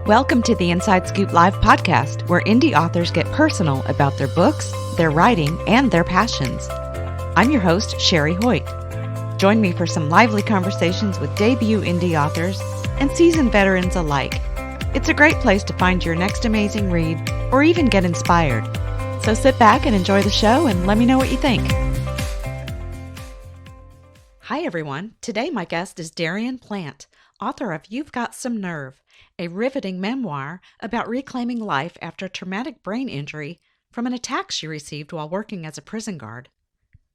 Welcome to the Inside Scoop Live podcast, where indie authors get personal about their books, their writing, and their passions. I'm your host, Sherry Hoyt. Join me for some lively conversations with debut indie authors and seasoned veterans alike. It's a great place to find your next amazing read or even get inspired. So sit back and enjoy the show and let me know what you think. Hi, everyone. Today, my guest is Derryen Plante, author of You've Got Some Nerve, a riveting memoir about reclaiming life after a traumatic brain injury from an attack she received while working as a prison guard.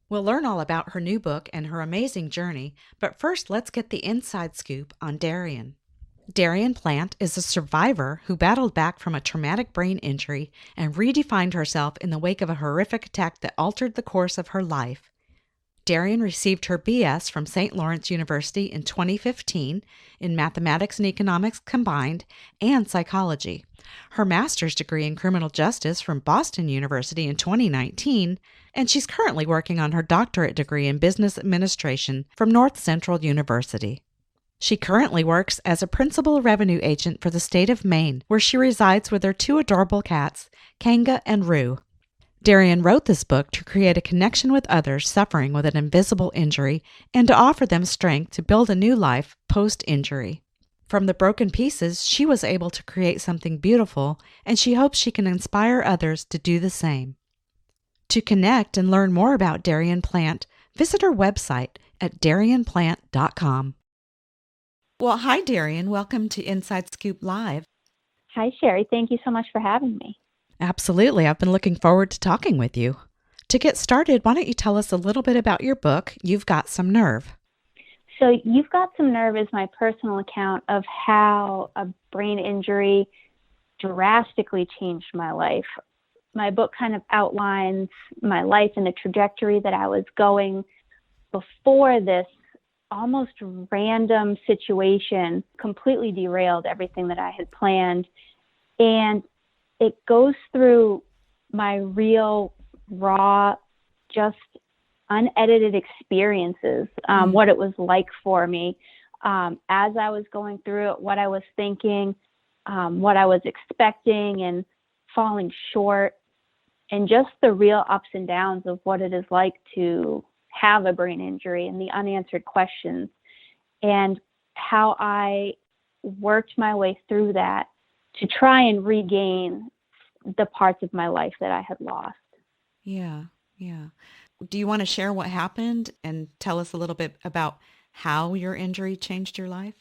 We'll learn all about her new book and her amazing journey, but first let's get the inside scoop on Derryen. Derryen Plante is a survivor who battled back from a traumatic brain injury and redefined herself in the wake of a horrific attack that altered the course of her life. Derryen received her BS from St. Lawrence University in 2015 in mathematics and economics combined and psychology, her master's degree in criminal justice from Boston University in 2019, and she's currently working on her doctorate degree in business administration from Northcentral University. She currently works as a principal revenue agent for the State of Maine, where she resides with her two adorable cats, Kanga and Roo. Derryen wrote this book to create a connection with others suffering with an invisible injury and to offer them strength to build a new life post-injury. From the broken pieces, she was able to create something beautiful, and she hopes she can inspire others to do the same. To connect and learn more about Derryen Plante, visit her website at derryenplante.com. Well, hi, Derryen. Welcome to Inside Scoop Live. Hi, Sherry. Thank you so much for having me. Absolutely. I've been looking forward to talking with you. To get started, why don't you tell us a little bit about your book, You've Got Some Nerve? So You've Got Some Nerve is my personal account of how a brain injury drastically changed my life. My book kind of outlines my life and the trajectory that I was going before this almost random situation completely derailed everything that I had planned. And it goes through my real, raw, just unedited experiences, what it was like for me as I was going through it, what I was thinking, what I was expecting and falling short, and just the real ups and downs of what it is like to have a brain injury and the unanswered questions, and how I worked my way through that to try and regain the parts of my life that I had lost. Yeah. Do you want to share what happened and tell us a little bit about how your injury changed your life?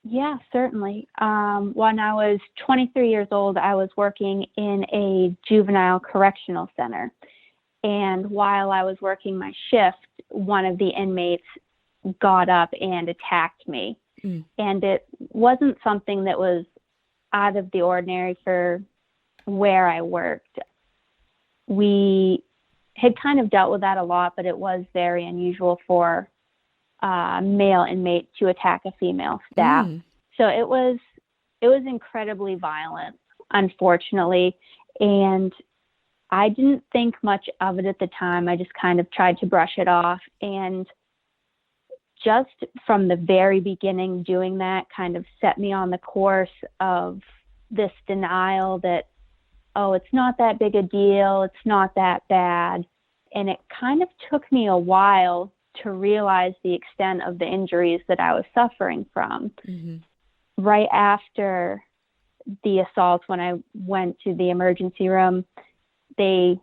Yeah, certainly. When I was 23 years old, I was working in a juvenile correctional center. And while I was working my shift, one of the inmates got up and attacked me. And it wasn't something that was out of the ordinary for where I worked. We had kind of dealt with that a lot, but it was very unusual for a male inmate to attack a female staff. So it was incredibly violent, unfortunately. And I didn't think much of it at the time. I just kind of tried to brush it off. And just from the very beginning, doing that kind of set me on the course of this denial that, oh, it's not that big a deal. It's not that bad. And it kind of took me a while to realize the extent of the injuries that I was suffering from. Right after the assault, when I went to the emergency room, they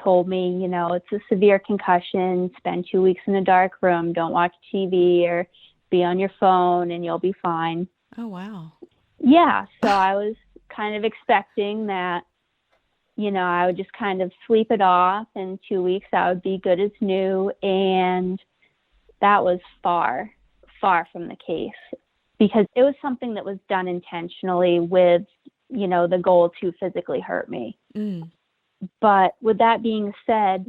told me, it's a severe concussion, spend 2 weeks in a dark room, don't watch TV or be on your phone and you'll be fine. Oh, wow. Yeah. So I was kind of expecting that, I would just kind of sleep it off. In 2 weeks, I would be good as new. And that was far, far from the case, because it was something that was done intentionally with, the goal to physically hurt me. But with that being said,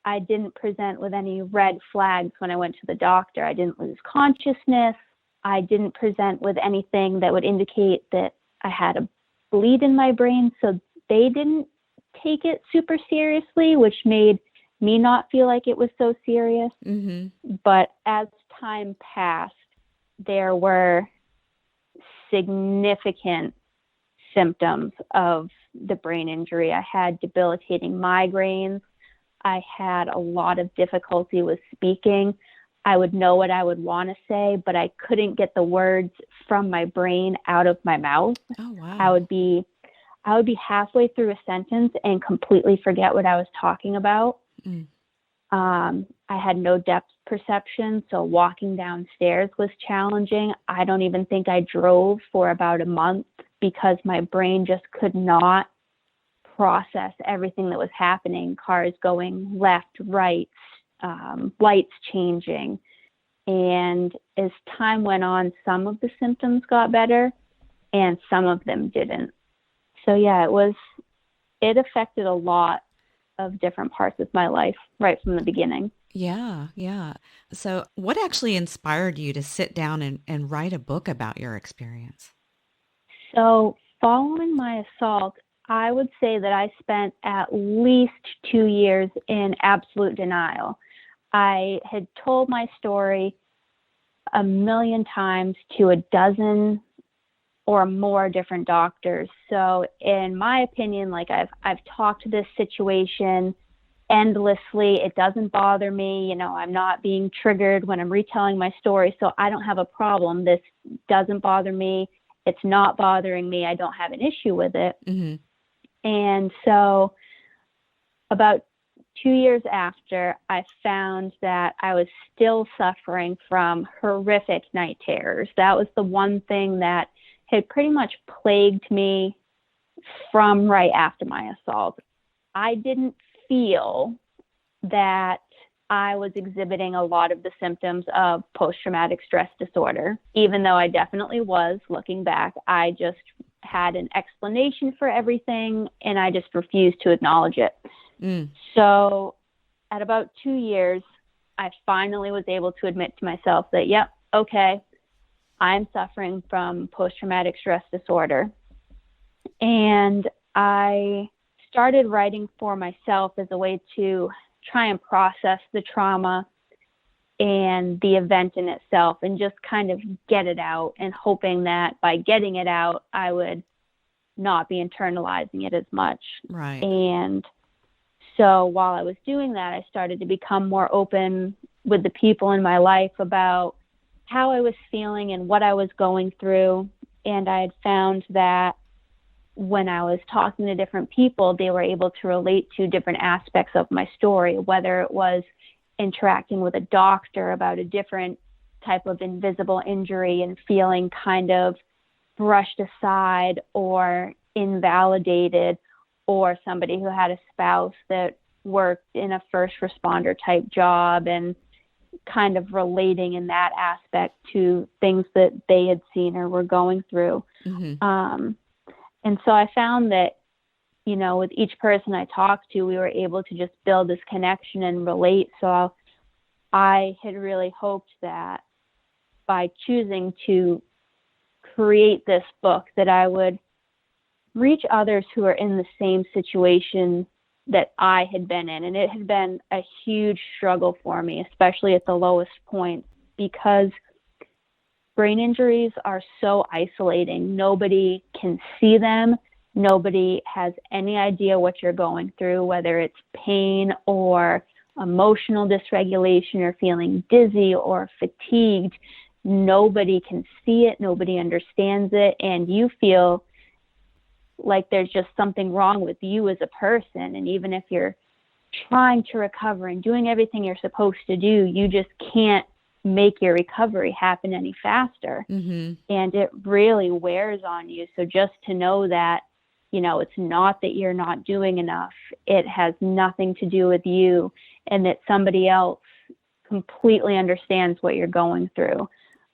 I didn't present with any red flags when I went to the doctor. I didn't lose consciousness. I didn't present with anything that would indicate that I had a bleed in my brain. So they didn't take it super seriously, which made me not feel like it was so serious. But as time passed, there were significant symptoms of the brain injury. I had debilitating migraines. I had a lot of difficulty with speaking. I would know what I would want to say, but I couldn't get the words from my brain out of my mouth. Oh, wow. I would be halfway through a sentence and completely forget what I was talking about. Mm. I had no depth perception, so walking downstairs was challenging. I don't even think I drove for about a month because my brain just could not process everything that was happening. Cars going left, right, lights changing. And as time went on, some of the symptoms got better and some of them didn't. So yeah, it affected a lot of different parts of my life right from the beginning. Yeah, yeah. So, what actually inspired you to sit down and write a book about your experience? So following my assault, I would say that I spent at least 2 years in absolute denial. I had told my story a million times to a dozen or more different doctors. So in my opinion, like I've talked to this situation endlessly. It doesn't bother me. I'm not being triggered when I'm retelling my story. So I don't have a problem. This doesn't bother me. It's not bothering me. I don't have an issue with it. Mm-hmm. And so about 2 years after, I found that I was still suffering from horrific night terrors. That was the one thing that had pretty much plagued me from right after my assault. I didn't feel that I was exhibiting a lot of the symptoms of post-traumatic stress disorder, even though I definitely was. Looking back, I just had an explanation for everything and I just refused to acknowledge it. Mm. So at about 2 years, I finally was able to admit to myself that, yep, okay, I'm suffering from post-traumatic stress disorder. And I started writing for myself as a way to try and process the trauma and the event in itself and just kind of get it out, and hoping that by getting it out, I would not be internalizing it as much. Right. And so while I was doing that, I started to become more open with the people in my life about how I was feeling and what I was going through. And I had found that when I was talking to different people, they were able to relate to different aspects of my story, whether it was interacting with a doctor about a different type of invisible injury and feeling kind of brushed aside or invalidated, or somebody who had a spouse that worked in a first responder type job and kind of relating in that aspect to things that they had seen or were going through. Mm-hmm. And so I found that, with each person I talked to, we were able to just build this connection and relate. So I had really hoped that by choosing to create this book, that I would reach others who are in the same situation that I had been in. And it had been a huge struggle for me, especially at the lowest point, because brain injuries are so isolating. Nobody can see them. Nobody has any idea what you're going through, whether it's pain or emotional dysregulation or feeling dizzy or fatigued. Nobody can see it. Nobody understands it. And you feel like there's just something wrong with you as a person. And even if you're trying to recover and doing everything you're supposed to do, you just can't make your recovery happen any faster. Mm-hmm. And it really wears on you. So just to know that, it's not that you're not doing enough. It has nothing to do with you, and that somebody else completely understands what you're going through.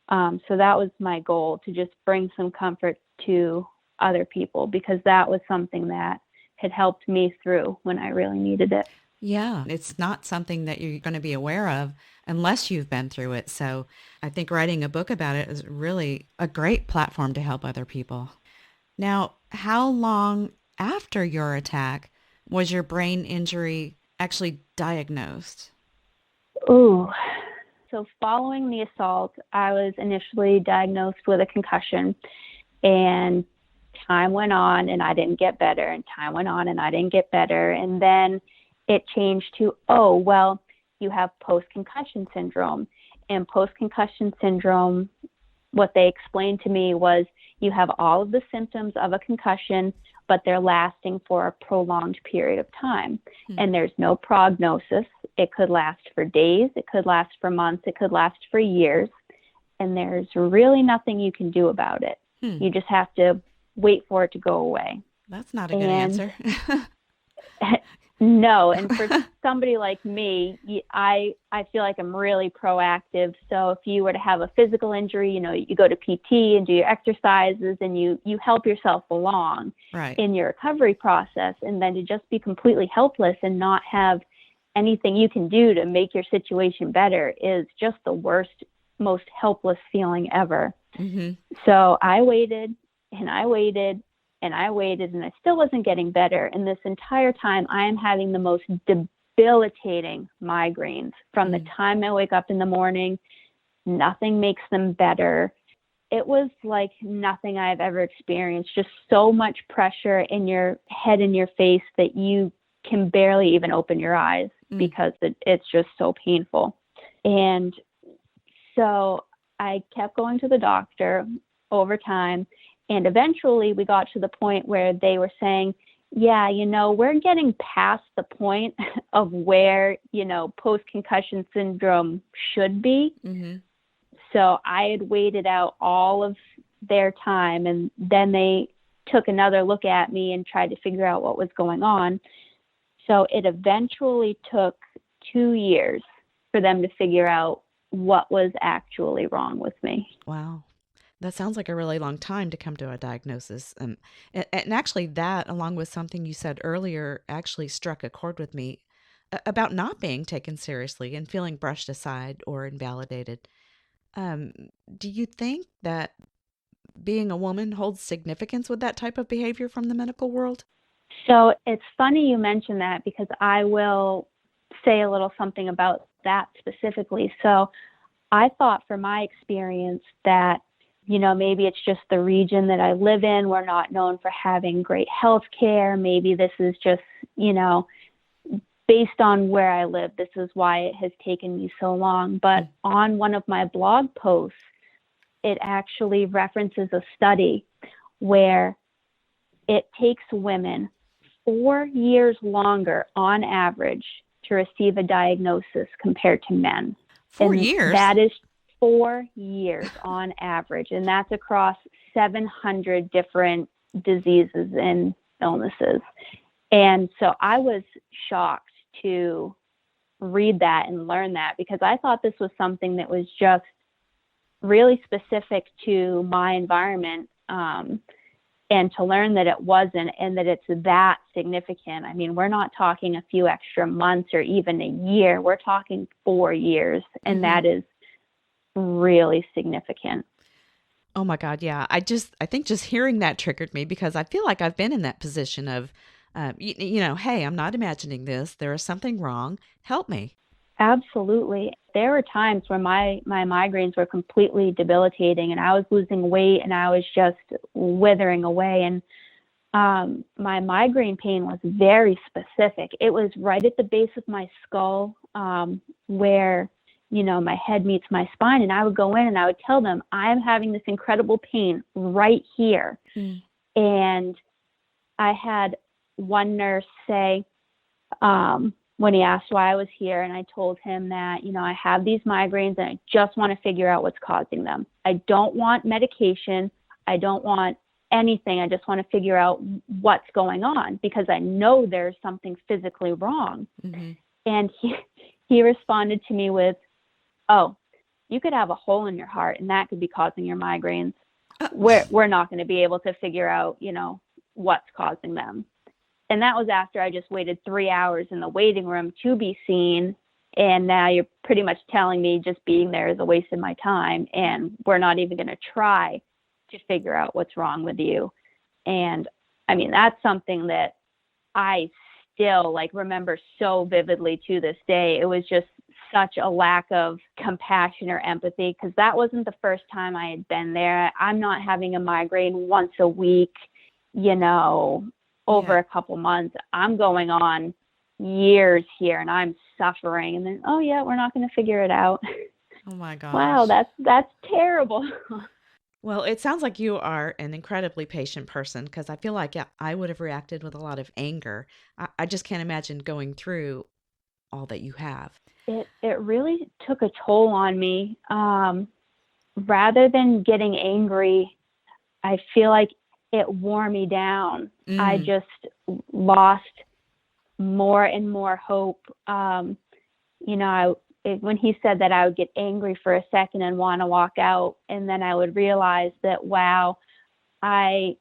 So that was my goal, to just bring some comfort to other people, because that was something that had helped me through when I really needed it. Yeah, it's not something that you're going to be aware of unless you've been through it. So I think writing a book about it is really a great platform to help other people. Now, how long after your attack was your brain injury actually diagnosed? Ooh. So following the assault, I was initially diagnosed with a concussion and time went on and I didn't get better, and time went on and I didn't get better. And then it changed to, oh, well, you have post-concussion syndrome. And post-concussion syndrome, what they explained to me was you have all of the symptoms of a concussion, but they're lasting for a prolonged period of time. And there's no prognosis. It could last for days, it could last for months, it could last for years. And there's really nothing you can do about it. You just have to wait for it to go away. That's not a good answer. No, and for somebody like me, I feel like I'm really proactive. So if you were to have a physical injury, you go to PT and do your exercises and you help yourself along in your recovery process. And then to just be completely helpless and not have anything you can do to make your situation better is just the worst, most helpless feeling ever. So I waited and I waited and I waited, and I still wasn't getting better. And this entire time, I am having the most debilitating migraines from the time I wake up in the morning. Nothing makes them better. It was like nothing I've ever experienced, just so much pressure in your head and your face that you can barely even open your eyes because it's just so painful. And so I kept going to the doctor over time. And eventually we got to the point where they were saying, yeah, we're getting past the point of where, post-concussion syndrome should be. So I had waited out all of their time, and then they took another look at me and tried to figure out what was going on. So it eventually took 2 years for them to figure out what was actually wrong with me. Wow. That sounds like a really long time to come to a diagnosis. And actually that, along with something you said earlier, actually struck a chord with me about not being taken seriously and feeling brushed aside or invalidated. Do you think that being a woman holds significance with that type of behavior from the medical world? So it's funny you mention that, because I will say a little something about that specifically. So I thought, from my experience, that maybe it's just the region that I live in. We're not known for having great health care. Maybe this is just, based on where I live, this is why it has taken me so long. But on one of my blog posts, it actually references a study where it takes women 4 years longer on average to receive a diagnosis compared to men. 4 years? That is 4 years on average, and that's across 700 different diseases and illnesses. And so I was shocked to read that and learn that, because I thought this was something that was just really specific to my environment, and to learn that it wasn't, and that it's that significant. I mean, we're not talking a few extra months or even a year. We're talking 4 years, and that is really significant. Oh my God. Yeah. I think just hearing that triggered me, because I feel like I've been in that position of, hey, I'm not imagining this. There is something wrong. Help me. Absolutely. There were times where my migraines were completely debilitating, and I was losing weight and I was just withering away. And my migraine pain was very specific. It was right at the base of my skull, where my head meets my spine, and I would go in and I would tell them, I'm having this incredible pain right here. And I had one nurse say, when he asked why I was here, and I told him that, I have these migraines and I just want to figure out what's causing them. I don't want medication. I don't want anything. I just want to figure out what's going on, because I know there's something physically wrong. And he responded to me with, oh, you could have a hole in your heart and that could be causing your migraines. We're not going to be able to figure out, what's causing them. And that was after I just waited 3 hours in the waiting room to be seen. And now you're pretty much telling me just being there is a waste of my time, and we're not even going to try to figure out what's wrong with you. And I mean, that's something that I still remember so vividly to this day. It was just such a lack of compassion or empathy, because that wasn't the first time I had been there. I'm not having a migraine once a week. you know, over Yeah. a couple months. I'm going on years here and I'm suffering. And then, oh yeah, we're not going to figure it out. Oh my Wow, gosh. that's terrible. Well, it sounds like you are an incredibly patient person because I feel like, yeah, I would have reacted with a lot of anger. I just can't imagine going through all that you have. It really took a toll on me. Rather than getting angry, I feel like it wore me down. I Mm, just lost more and more hope. You know, when he said that, I would get angry for a second and want to walk out, and then I would realize that, wow, I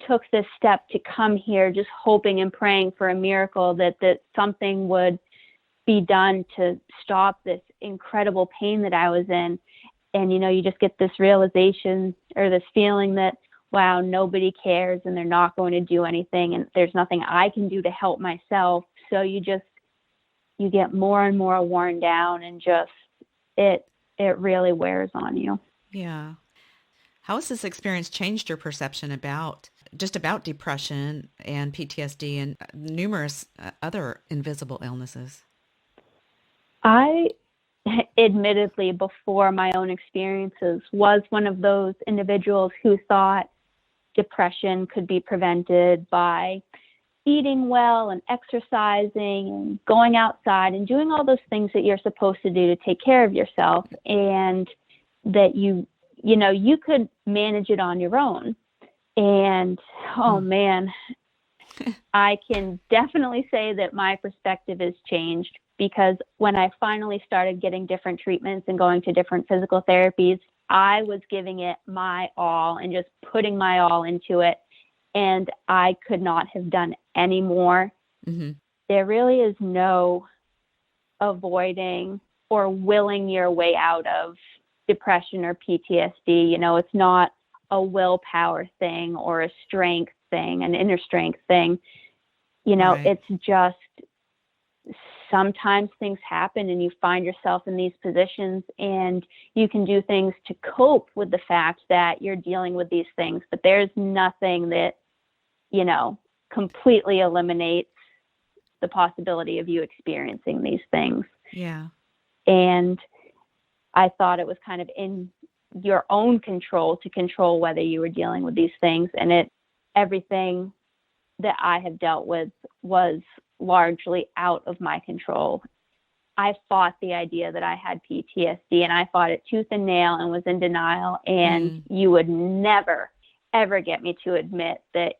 took this step to come here just hoping and praying for a miracle, that something would be done to stop this incredible pain that I was in. And, you know, you just get this realization or this feeling that, wow, nobody cares and they're not going to do anything and there's nothing I can do to help myself. So you get more and more worn down, and just it really wears on you. yeah. How has this experience changed your perception about just about depression and PTSD and numerous other invisible illnesses? I admittedly, before my own experiences, was one of those individuals who thought depression could be prevented by eating well and exercising and going outside and doing all those things that you're supposed to do to take care of yourself, and that you could manage it on your own. And oh Mm. man, I can definitely say that my perspective has changed, because when I finally started getting different treatments and going to different physical therapies, I was giving it my all and just putting my all into it. And I could not have done any more. Hmm. There really is no avoiding or willing your way out of depression or PTSD. You know, it's not a willpower thing or a strength thing, an inner strength thing. You know, Right. it's just sometimes things happen and you find yourself in these positions, and you can do things to cope with the fact that you're dealing with these things, but there's nothing that, you know, completely eliminates the possibility of you experiencing these things. Yeah. And I thought it was kind of in your own control to control whether you were dealing with these things, and everything that I have dealt with was largely out of my control. I fought the idea that I had PTSD, and I fought it tooth and nail and was in denial. And Mm. you would never, ever get me to admit that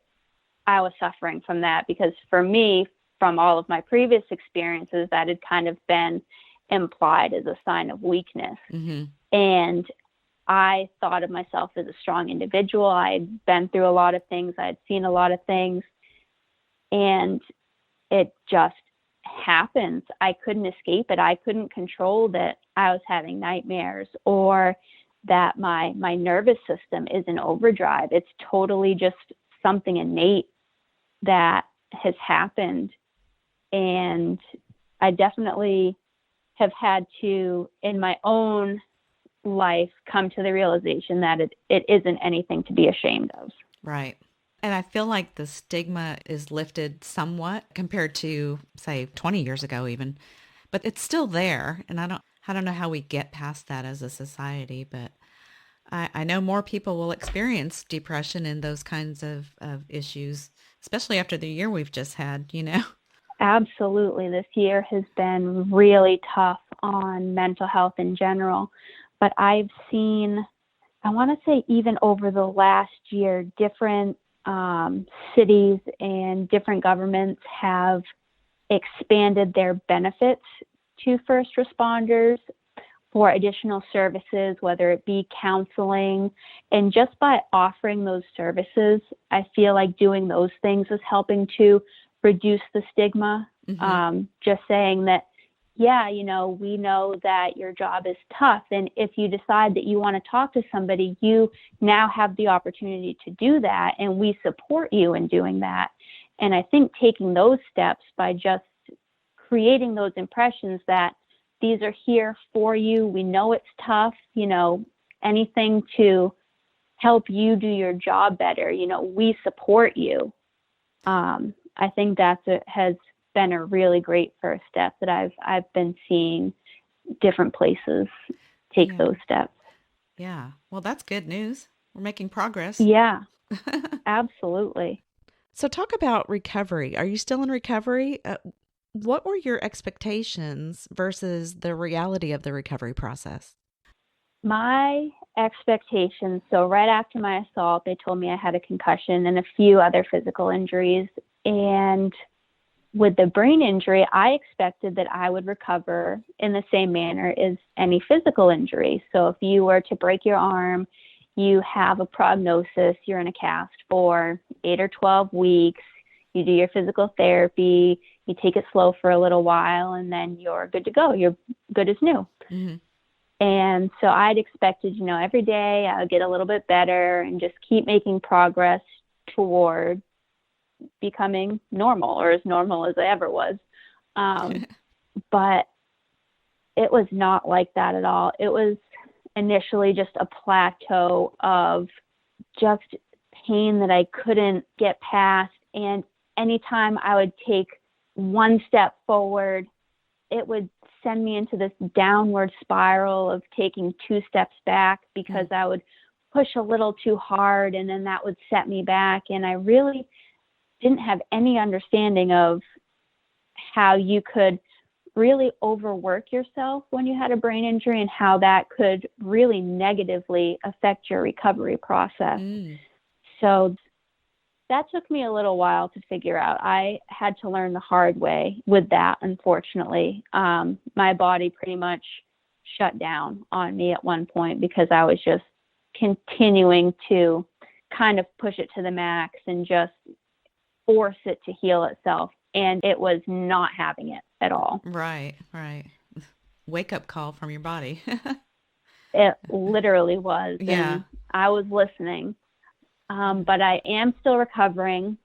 I was suffering from that, because for me, from all of my previous experiences, that had kind of been implied as a sign of weakness. Hmm. And I thought of myself as a strong individual. I had been through a lot of things. I had seen a lot of things. And it just happens. I couldn't escape it. I couldn't control that I was having nightmares, or that my nervous system is in overdrive. It's totally just something innate that has happened. And I definitely have had to, in my own life, come to the realization that it isn't anything to be ashamed of. Right. And I feel like the stigma is lifted somewhat compared to, say, 20 years ago even, but it's still there. And I don't know how we get past that as a society, but I know more people will experience depression and those kinds of issues, especially after the year we've just had, you know? Absolutely. This year has been really tough on mental health in general. But I've seen, I want to say, even over the last year, different cities and different governments have expanded their benefits to first responders for additional services, whether it be counseling. And just by offering those services, I feel like doing those things is helping to reduce the stigma. Hmm. Just saying that, yeah, you know, we know that your job is tough. And if you decide that you want to talk to somebody, you now have the opportunity to do that. And we support you in doing that. And I think taking those steps by just creating those impressions that these are here for you. We know it's tough, you know, anything to help you do your job better. We support you. I think has been a really great first step that I've been seeing different places take Yeah. those steps. Yeah. Well, that's good news. We're making progress. Yeah, absolutely. So, talk about recovery. Are you still in recovery? What were your expectations versus the reality of the recovery process? My expectations, so right after my assault, they told me I had a concussion and a few other physical injuries. And with the brain injury, I expected that I would recover in the same manner as any physical injury. So if you were to break your arm, you have a prognosis, you're in a cast for 8 or 12 weeks, you do your physical therapy, you take it slow for a little while, and then you're good to go. You're good as new. Mm-hmm. And so I'd expected, every day I would get a little bit better and just keep making progress toward becoming normal, or as normal as I ever was. But it was not like that at all. It was initially just a plateau of just pain that I couldn't get past. And anytime I would take one step forward, it would send me into this downward spiral of taking 2 steps back because I would push a little too hard, and then that would set me back. And I really didn't have any understanding of how you could really overwork yourself when you had a brain injury and how that could really negatively affect your recovery process. So that took me a little while to figure out. I had to learn the hard way with that, unfortunately. My body pretty much shut down on me at one point because I was just continuing to kind of push it to the max and just force it to heal itself. And it was not having it at all. Right, right. Wake up call from your body. It literally was. Yeah. And I was listening. But I am still recovering.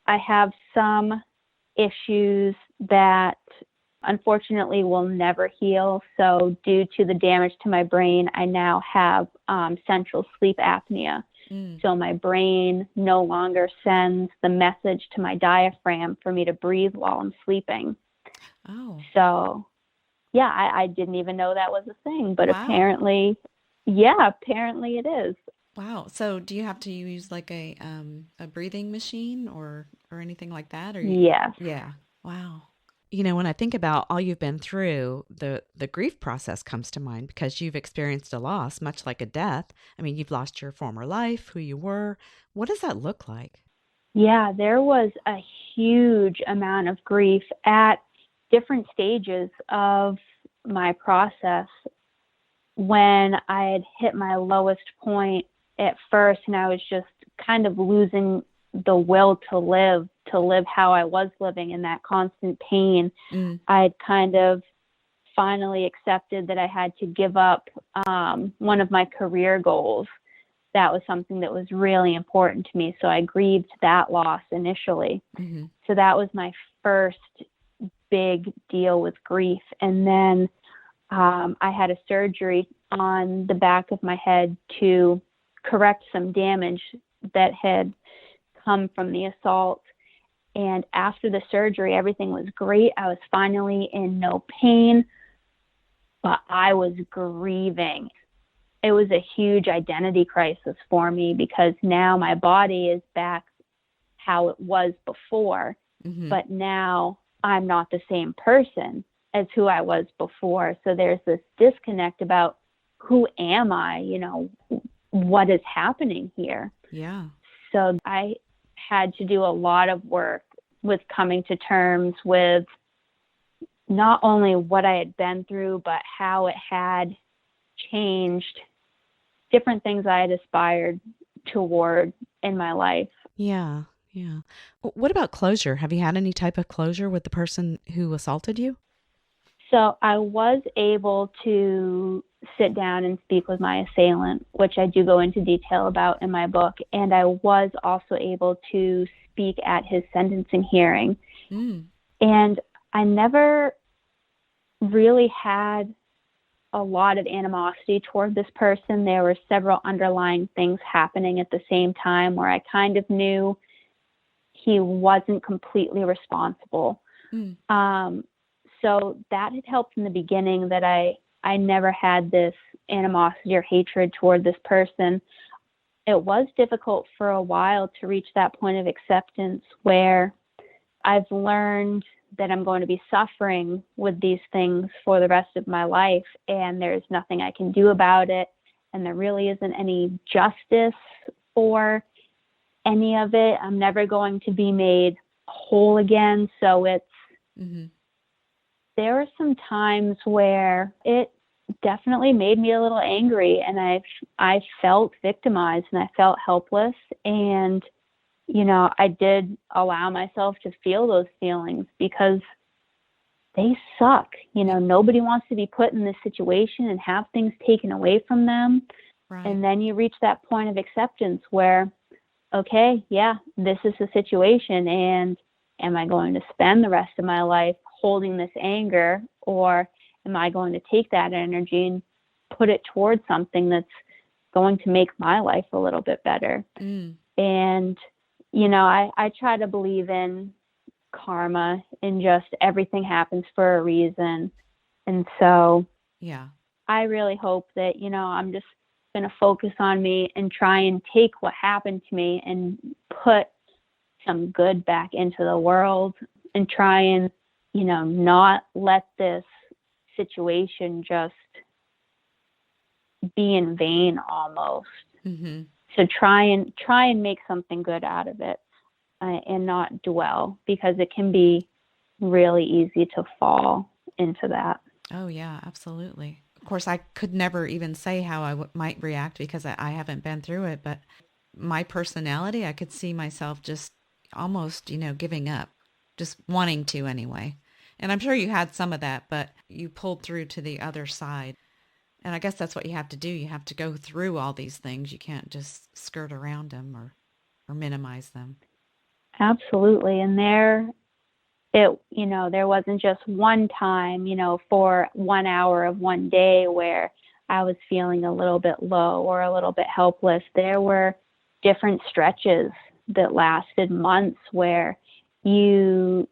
I have some issues that unfortunately will never heal. So due to the damage to my brain, I now have central sleep apnea. So my brain no longer sends the message to my diaphragm for me to breathe while I'm sleeping. Oh. So yeah, I didn't even know that was a thing, but Wow. apparently it is. Wow. So do you have to use like a breathing machine or anything like that? Or Yes. yeah. Wow. When I think about all you've been through, the grief process comes to mind because you've experienced a loss, much like a death. I mean, you've lost your former life, who you were. What does that look like? Yeah, there was a huge amount of grief at different stages of my process. When I had hit my lowest point at first, and I was just kind of losing the will to live how I was living in that constant pain, I had kind of finally accepted that I had to give up one of my career goals. That was something that was really important to me. So I grieved that loss initially. So that was my first big deal with grief. And then I had a surgery on the back of my head to correct some damage that had come from the assault. And after the surgery, everything was great. I was finally in no pain, but I was grieving. It was a huge identity crisis for me because now my body is back how it was before, but now I'm not the same person as who I was before. So there's this disconnect about who am I, what is happening here? Yeah. So I had to do a lot of work with coming to terms with not only what I had been through, but how it had changed different things I had aspired toward in my life. Yeah. Yeah. What about closure? Have you had any type of closure with the person who assaulted you? So I was able to sit down and speak with my assailant, which I do go into detail about in my book. And I was also able to speak at his sentencing hearing. And I never really had a lot of animosity toward this person. There were several underlying things happening at the same time where I kind of knew he wasn't completely responsible. So that had helped in the beginning, that I never had this animosity or hatred toward this person. It was difficult for a while to reach that point of acceptance where I've learned that I'm going to be suffering with these things for the rest of my life, and there's nothing I can do about it, and there really isn't any justice for any of it. I'm never going to be made whole again. So it's, there were some times where it definitely made me a little angry, and I felt victimized and I felt helpless. And, you know, I did allow myself to feel those feelings because they suck. You know, nobody wants to be put in this situation and have things taken away from them. Right. And then you reach that point of acceptance where, okay, yeah, this is the situation, and am I going to spend the rest of my life holding this anger, or am I going to take that energy and put it towards something that's going to make my life a little bit better? And, you know, I try to believe in karma, and just everything happens for a reason. And so I really hope that, you know, I'm just going to focus on me and try and take what happened to me and put some good back into the world, and try and, you know, not let this situation just be in vain almost. So try and make something good out of it, and not dwell, because it can be really easy to fall into that. Oh yeah, absolutely. Of course, I could never even say how I might react because I haven't been through it, but my personality, I could see myself just almost, you know, giving up, just wanting to anyway. And I'm sure you had some of that, but you pulled through to the other side. And I guess that's what you have to do. You have to go through all these things. You can't just skirt around them or minimize them. Absolutely. And there wasn't just one time, you know, for 1 hour of one day where I was feeling a little bit low or a little bit helpless. There were different stretches that lasted months where you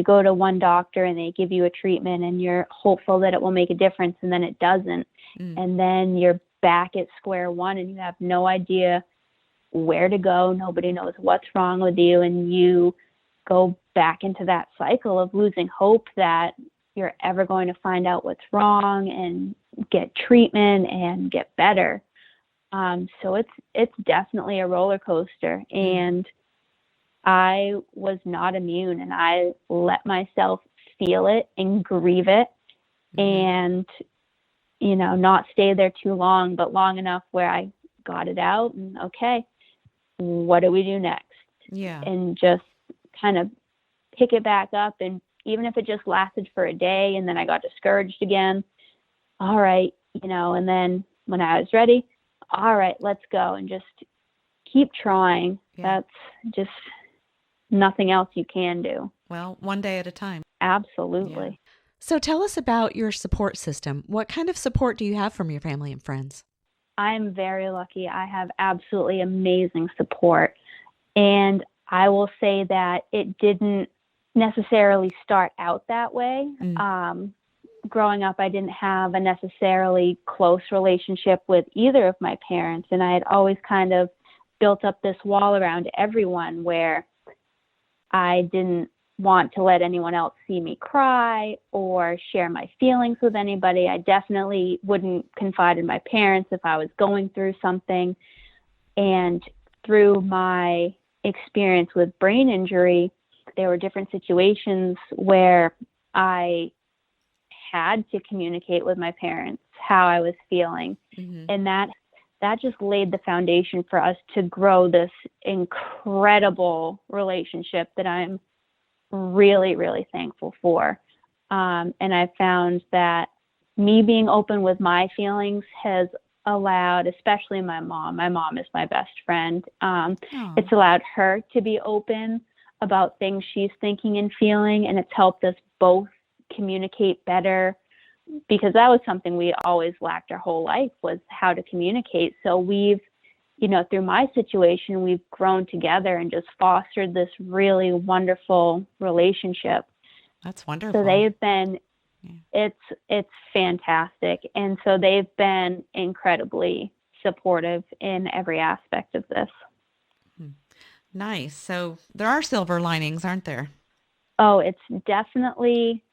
go to one doctor and they give you a treatment and you're hopeful that it will make a difference, and then it doesn't. And then you're back at square one and you have no idea where to go. Nobody knows what's wrong with you. And you go back into that cycle of losing hope that you're ever going to find out what's wrong and get treatment and get better. So it's definitely a roller coaster. And I was not immune, and I let myself feel it and grieve it, and, you know, not stay there too long, but long enough where I got it out and, okay, what do we do next? And just kind of pick it back up. And even if it just lasted for a day and then I got discouraged again, all right, you know, and then when I was ready, all right, let's go, and just keep trying. That's just nothing else you can do. Well, one day at a time. Absolutely. So tell us about your support system. What kind of support do you have from your family and friends? I'm very lucky. I have absolutely amazing support. And I will say that it didn't necessarily start out that way. Growing up, I didn't have a necessarily close relationship with either of my parents. And I had always kind of built up this wall around everyone where I didn't want to let anyone else see me cry or share my feelings with anybody. I definitely wouldn't confide in my parents if I was going through something. And through my experience with brain injury, there were different situations where I had to communicate with my parents how I was feeling. And that just laid the foundation for us to grow this incredible relationship that I'm really, really thankful for. And I found that me being open with my feelings has allowed, especially my mom is my best friend. It's allowed her to be open about things she's thinking and feeling, and it's helped us both communicate better because that was something we always lacked our whole life, was how to communicate. So we've, through my situation, we've grown together and just fostered this really wonderful relationship. That's wonderful. So they've been, it's fantastic. And so they've been incredibly supportive in every aspect of this. Nice. So there are silver linings, aren't there? Oh, it's definitely,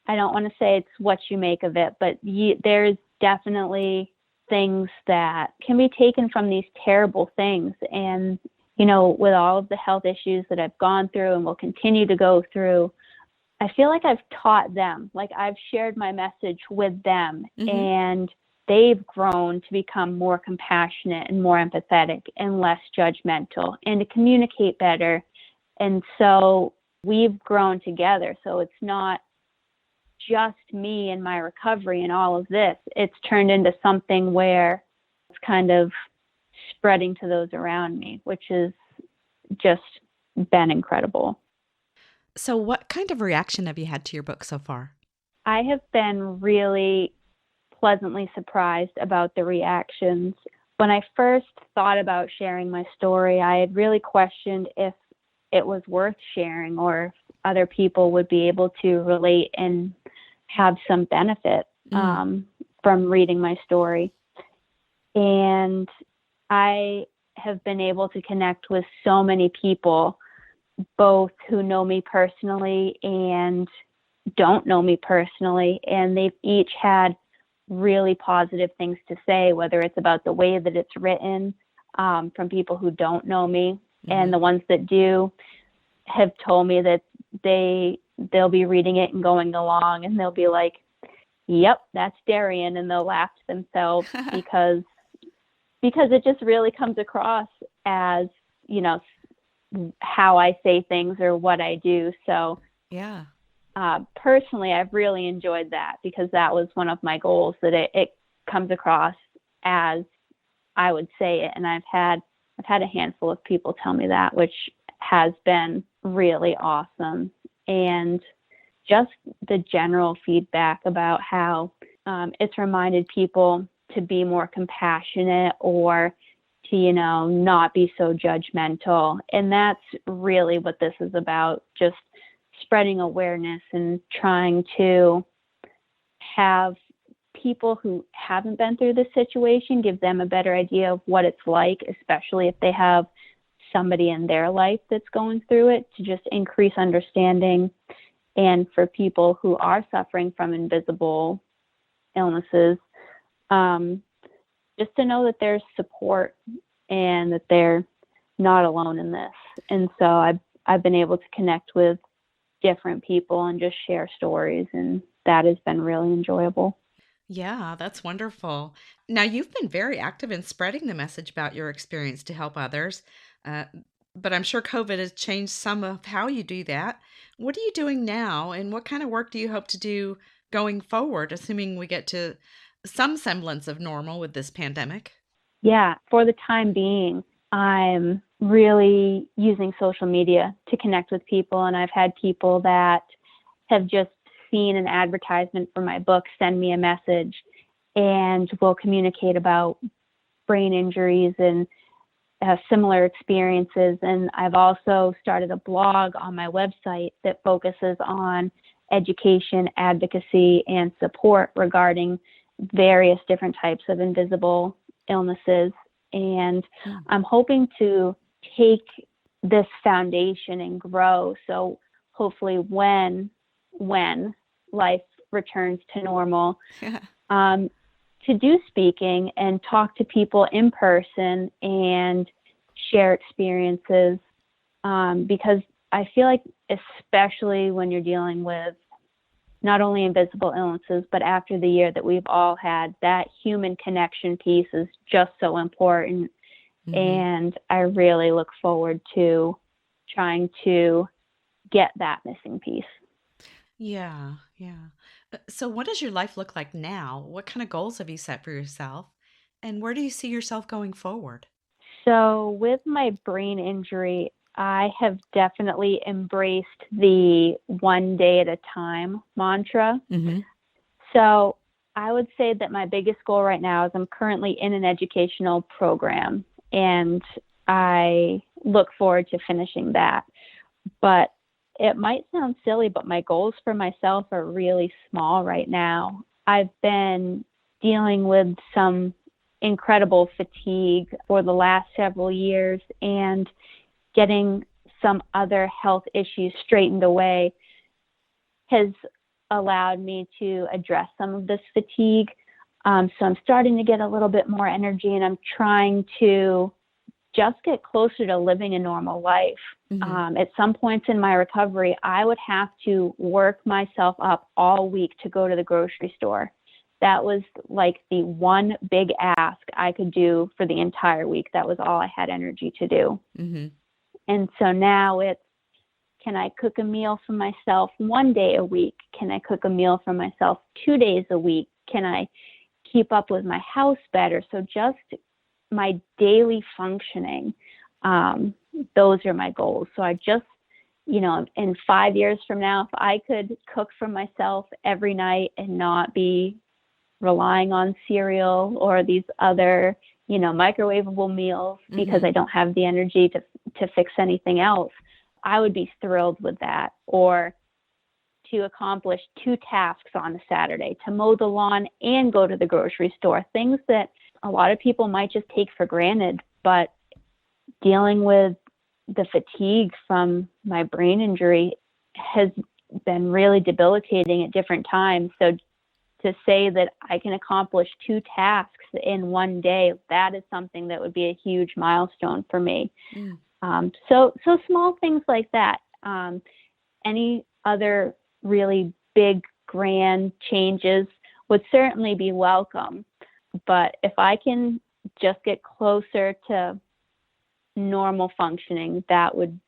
I don't want to say it's what you make of it, but there's definitely things that can be taken from these terrible things. And, with all of the health issues that I've gone through and will continue to go through, I feel like I've taught them, like I've shared my message with them, and they've grown to become more compassionate and more empathetic and less judgmental and to communicate better. And so we've grown together. So it's not just me and my recovery and all of this. It's turned into something where it's kind of spreading to those around me, which has just been incredible. So what kind of reaction have you had to your book so far? I have been really pleasantly surprised about the reactions. When I first thought about sharing my story, I had really questioned if it was worth sharing or if other people would be able to relate and have some benefit from reading my story. And I have been able to connect with so many people, both who know me personally and don't know me personally, and they've each had really positive things to say, whether it's about the way that it's written, from people who don't know me, and the ones that do have told me that they'll be reading it and going along, and they'll be like, "Yep, that's Derryen," and they'll laugh to themselves because it just really comes across as, how I say things or what I do. So Yeah. Personally, I've really enjoyed that because that was one of my goals, that it comes across as I would say it. And I've had a handful of people tell me that, which has been really awesome. And just the general feedback about how it's reminded people to be more compassionate or to, not be so judgmental. And that's really what this is about, just spreading awareness and trying to have people who haven't been through this situation, give them a better idea of what it's like, especially if they have somebody in their life that's going through it, to just increase understanding. And for people who are suffering from invisible illnesses, just to know that there's support and that they're not alone in this. And so I've been able to connect with different people and just share stories, and that has been really enjoyable. Yeah, that's wonderful. Now, you've been very active in spreading the message about your experience to help others, uh, but I'm sure COVID has changed some of how you do that. What are you doing now, and what kind of work do you hope to do going forward, assuming we get to some semblance of normal with this pandemic? Yeah, for the time being, I'm really using social media to connect with people, and I've had people that have just seen an advertisement for my book send me a message, and will communicate about brain injuries and similar experiences. And I've also started a blog on my website that focuses on education, advocacy, and support regarding various different types of invisible illnesses. And I'm hoping to take this foundation and grow. So hopefully when life returns to normal, to do speaking and talk to people in person and share experiences, because I feel like, especially when you're dealing with not only invisible illnesses, but after the year that we've all had, that human connection piece is just so important. And I really look forward to trying to get that missing piece. Yeah, yeah. So, what does your life look like now? What kind of goals have you set for yourself? And where do you see yourself going forward? So with my brain injury, I have definitely embraced the one day at a time mantra. Hmm. So I would say that my biggest goal right now is I'm currently in an educational program, and I look forward to finishing that. But it might sound silly, but my goals for myself are really small right now. I've been dealing with some incredible fatigue for the last several years, and getting some other health issues straightened away has allowed me to address some of this fatigue. So I'm starting to get a little bit more energy, and I'm trying to just get closer to living a normal life. At some points in my recovery, I would have to work myself up all week to go to the grocery store. That was like the one big ask I could do for the entire week. That was all I had energy to do. And so now it's, can I cook a meal for myself one day a week? Can I cook a meal for myself 2 days a week? Can I keep up with my house better? So just my daily functioning, those are my goals. So I just, in 5 years from now, if I could cook for myself every night and not be relying on cereal or these other, microwavable meals because I don't have the energy to fix anything else, I would be thrilled with that. Or to accomplish 2 tasks on a Saturday, to mow the lawn and go to the grocery store, things that a lot of people might just take for granted. But dealing with the fatigue from my brain injury has been really debilitating at different times. So to say that I can accomplish 2 tasks in one day, that is something that would be a huge milestone for me. So small things like that. Any other really big, grand changes would certainly be welcome. But if I can just get closer to normal functioning, that would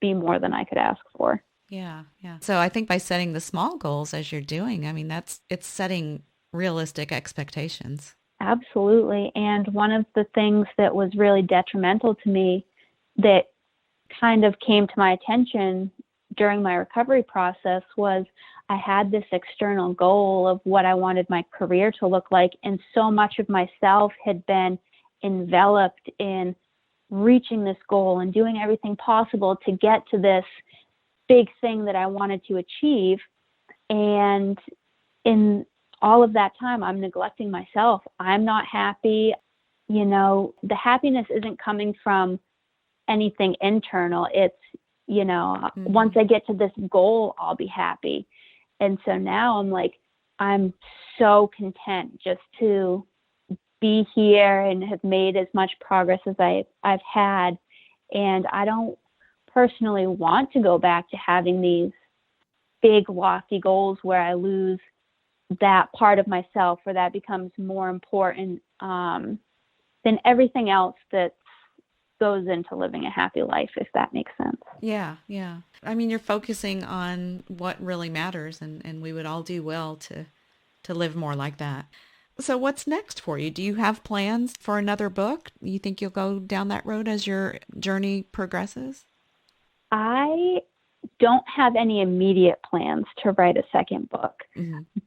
be more than I could ask for. Yeah. So I think by setting the small goals as you're doing, I mean, it's setting realistic expectations. Absolutely. And one of the things that was really detrimental to me that kind of came to my attention during my recovery process was I had this external goal of what I wanted my career to look like. And so much of myself had been enveloped in reaching this goal and doing everything possible to get to this big thing that I wanted to achieve. And in all of that time, I'm neglecting myself. I'm not happy. The happiness isn't coming from anything internal. It's, once I get to this goal, I'll be happy. And so now I'm so content just to be here and have made as much progress as I've had. And I don't personally want to go back to having these big, lofty goals where I lose that part of myself, where that becomes more important than everything else that goes into living a happy life, if that makes sense. Yeah. I mean, you're focusing on what really matters, and we would all do well to live more like that. So what's next for you? Do you have plans for another book? You think you'll go down that road as your journey progresses? I don't have any immediate plans to write a second book,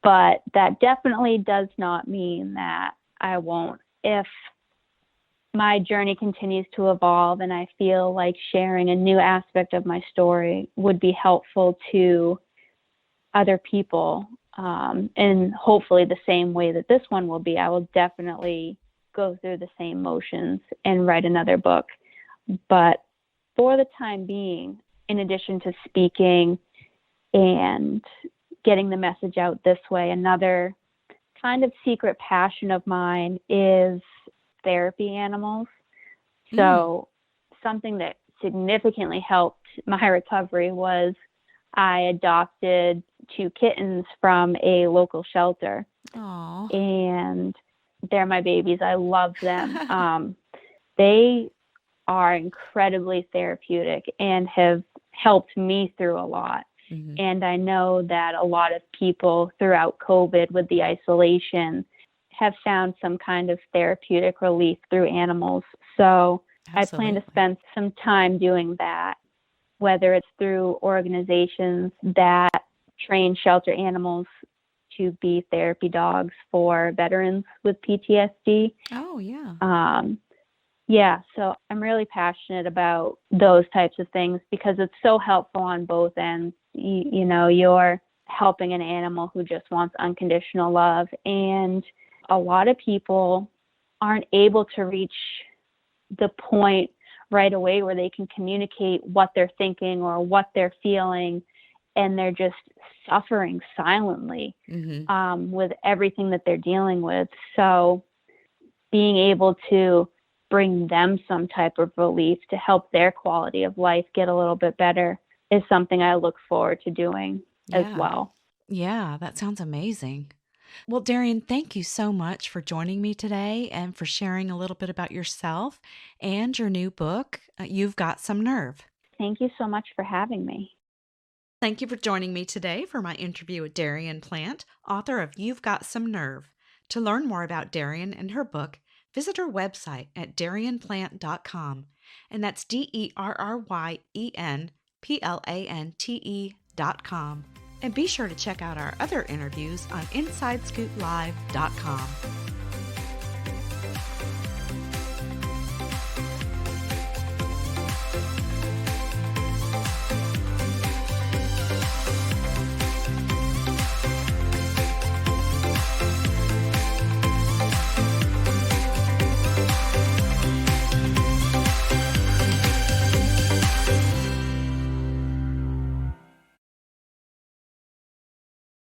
but that definitely does not mean that I won't. If my journey continues to evolve and I feel like sharing a new aspect of my story would be helpful to other people, and hopefully the same way that this one will be, I will definitely go through the same motions and write another book. But for the time being, in addition to speaking and getting the message out this way, another kind of secret passion of mine is therapy animals. So something that significantly helped my recovery was I adopted 2 kittens from a local shelter. Aww. And they're my babies. I love them. They are incredibly therapeutic and have helped me through a lot. And I know that a lot of people throughout COVID with the isolation have found some kind of therapeutic relief through animals. So Absolutely. I plan to spend some time doing that, whether it's through organizations that train shelter animals to be therapy dogs for veterans with PTSD. Oh, yeah. Yeah, so I'm really passionate about those types of things because it's so helpful on both ends. You know, you're helping an animal who just wants unconditional love, and a lot of people aren't able to reach the point right away where they can communicate what they're thinking or what they're feeling, and they're just suffering silently with everything that they're dealing with. So being able to bring them some type of relief to help their quality of life get a little bit better is something I look forward to doing as Yeah. well. Yeah, that sounds amazing. Well, Derryen, thank you so much for joining me today and for sharing a little bit about yourself and your new book, You've Got Some Nerve. Thank you so much for having me. Thank you for joining me today for my interview with Derryen Plante, author of You've Got Some Nerve. To learn more about Derryen and her book, visit her website at derryenplante.com, and that's DerryenPlante.com. And be sure to check out our other interviews on InsideScoopLive.com.